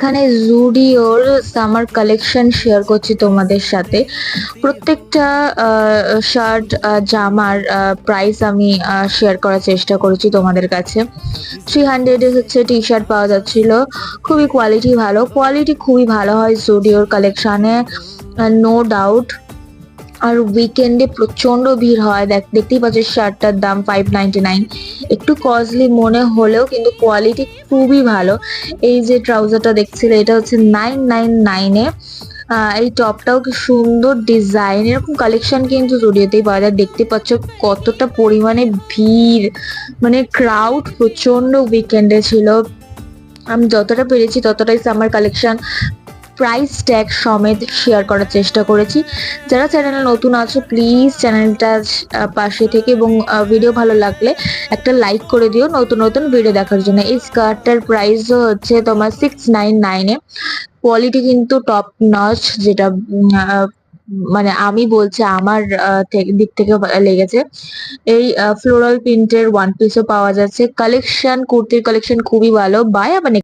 এখানে জুডিওর summer collection share করছি তোমাদের সাথে। প্রত্যেকটা শার্ট জামার প্রাইস আমি শেয়ার করার চেষ্টা করেছি তোমাদের কাছে। 300 হচ্ছে টি শার্ট পাওয়া যাচ্ছিল, খুবই কোয়ালিটি খুবই ভালো হয় জুডিওর কালেকশনে, নো ডাউট। আর উইকেন্ডে প্রচন্ড ভিড় হয়, দেখতেই পাচ্ছ শার্টটার দাম 599। একটু কস্টলি মনে হলেও কিন্তু কোয়ালিটি খুবই ভালো। এই যে ট্রাউজারটা দেখছিলে এটা হচ্ছে 999-এ। এই টপটাও কি সুন্দর ডিজাইন, এরকম কালেকশন কিন্তু জুডিওতেই পাওয়া যায়। দেখতে পাচ্ছ কতটা পরিমাণে ভিড়, মানে ক্রাউড প্রচন্ড উইকেন্ডে ছিল। আমি যতটা পেরেছি ততটাই সামার কালেকশন প্রাইস ট্যাগ সমেত শেয়ার করার চেষ্টা করেছি। যারা চ্যানেলে নতুন আছো প্লিজ চ্যানেলটা পাশে থেকে এবং ভিডিও ভালো লাগলে একটা লাইক করে দিও নতুন নতুন ভিডিও দেখার জন্য। এই স্কার্টটার প্রাইসও হচ্ছে তোমার 699-এ। কোয়ালিটি কিন্তু টপ নচ, যেটা মানে আমি বলছি আমার দিক থেকে লেগেছে। এই ফ্লোরাল প্রিন্টের ওয়ান পিসও পাওয়া যাচ্ছে। কুর্তির কালেকশন খুবই ভালো। বাই আবার